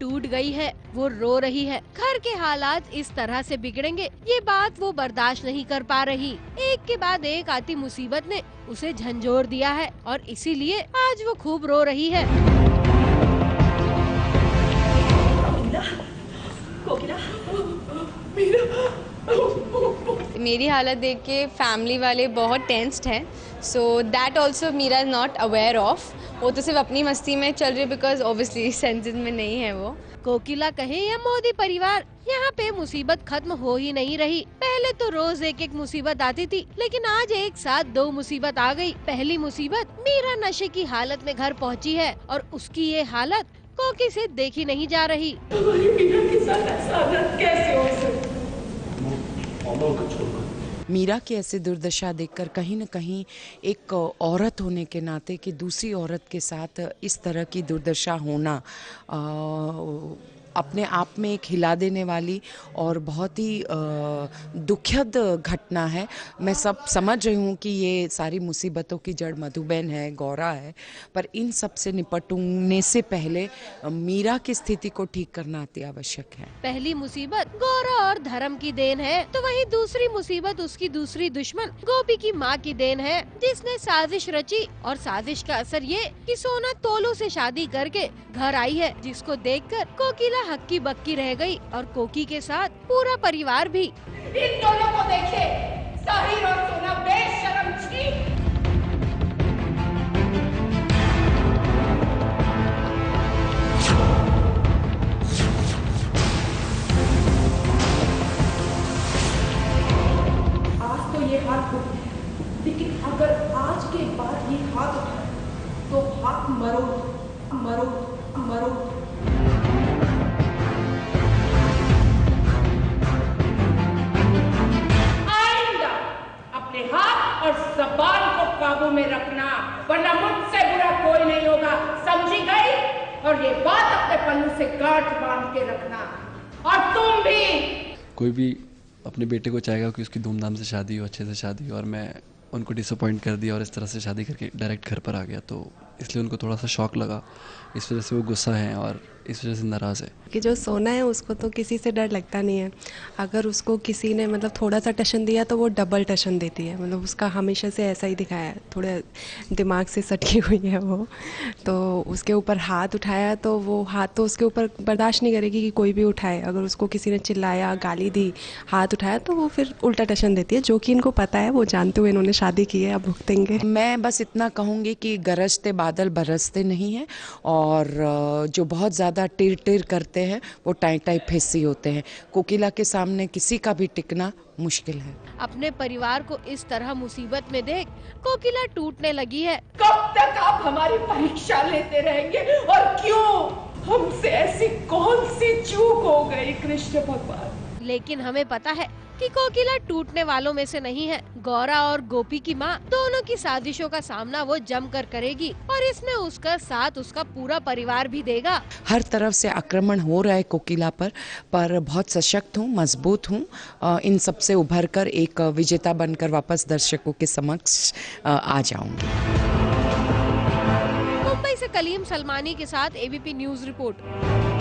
टूट गई है, वो रो रही है। घर के हालात इस तरह से बिगड़ेंगे, ये बात वो बर्दाश्त नहीं कर पा रही। एक के बाद एक आती मुसीबत ने उसे झंझोर दिया है और इसीलिए आज वो खूब रो रही है। कोकिला, मीरा, मेरी हालत देख के फैमिली वाले बहुत टेंस्ड हैं, so that also Meera is not aware of. वो तो सिर्फ अपनी मस्ती में चल रही बिकॉज ऑब्वियसली सेंसेस में नहीं है वो। कोकिला कहे या मोदी परिवार, यहाँ पे मुसीबत खत्म हो ही नहीं रही। पहले तो रोज एक एक मुसीबत आती थी, लेकिन आज एक साथ 2 मुसीबत आ गई। पहली मुसीबत, मीरा नशे की हालत में घर पहुँची है और उसकी ये हालत कोकी से देखी नहीं जा रही। हमारी मीरा के साथ ऐसा हालत कैसे हो सकता? मीरा की ऐसी दुर्दशा देखकर कहीं न कहीं एक औरत होने के नाते कि दूसरी औरत के साथ इस तरह की दुर्दशा होना अपने आप में एक हिला देने वाली और बहुत ही दुखद घटना है। मैं सब समझ रही हूँ कि ये सारी मुसीबतों की जड़ मधुबेन है, गौरा है, पर इन सब से निपटने से पहले मीरा की स्थिति को ठीक करना अति आवश्यक है। पहली मुसीबत गौरा और धर्म की देन है, तो वहीं दूसरी मुसीबत उसकी दूसरी दुश्मन गोपी की माँ की देन है, जिसने साजिश रची। और साजिश का असर ये कि सोना तोलू से शादी करके घर आई है, जिसको देखकर कोकिला हक्की बक्की रह गई और कोकी के साथ पूरा परिवार भी। इन दोनों को देखिए, साहिर और सोना बेशरम छी। आज तो ये हाथ उठे, लेकिन अगर आज के बाद ये हाथ उठाए तो हाथ मरो मरो मरो। हाथ और ज़बान को काबू में रखना, वरना मुझसे बुरा कोई नहीं होगा, समझी गई? और ये बात अपने पल्लू से गांठ बांध के रखना। और तुम भी। कोई भी अपने बेटे को चाहेगा कि उसकी धूमधाम से शादी हो, अच्छे से शादी हो, और मैं उनको डिसअपॉइंट कर दिया और इस तरह से शादी करके डायरेक्ट घर पर आ गया, तो इसलिए उनको थोड़ा सा शॉक लगा। इस वजह से वो गुस्सा है और इस वजह से नाराज़ है कि जो सोना है उसको तो किसी से डर लगता नहीं है। अगर उसको किसी ने मतलब थोड़ा सा टशन दिया तो वो डबल टशन देती है। मतलब उसका हमेशा से ऐसा ही दिखाया है, थोड़ा दिमाग से सटकी हुई है वो। तो उसके ऊपर हाथ उठाया तो वो हाथ तो उसके ऊपर बर्दाश्त नहीं करेगी कि कोई भी उठाए। अगर उसको किसी ने चिल्लाया, गाली दी, हाथ उठाया तो वो फिर उल्टा टशन देती है, जो कि इनको पता है, वो जानते हुए इन्होंने शादी की है, अब भुगतेंगे। मैं बस इतना कहूँगी कि गरजते बादल बरसते नहीं हैं, और जो बहुत ज़्यादा टिर टिर करते हैं वो टाई टाई फेसी होते हैं। कोकिला के सामने किसी का भी टिकना मुश्किल है। अपने परिवार को इस तरह मुसीबत में देख कोकिला टूटने लगी है। कब तक आप हमारी परीक्षा लेते रहेंगे और क्यों? हमसे ऐसी कौन सी चूक हो गई कृष्ण भगवान? लेकिन हमें पता है कि कोकिला टूटने वालों में से नहीं है। गौरा और गोपी की माँ दोनों की साजिशों का सामना वो जमकर करेगी और इसमें उसका साथ उसका पूरा परिवार भी देगा। हर तरफ से आक्रमण हो रहा है कोकिला पर बहुत सशक्त हूँ, मजबूत हूँ। इन सब से उभर कर एक विजेता बनकर वापस दर्शकों के समक्ष आ जाऊंगी। मुंबई से कलीम सलमानी के साथ एबीपी न्यूज रिपोर्ट।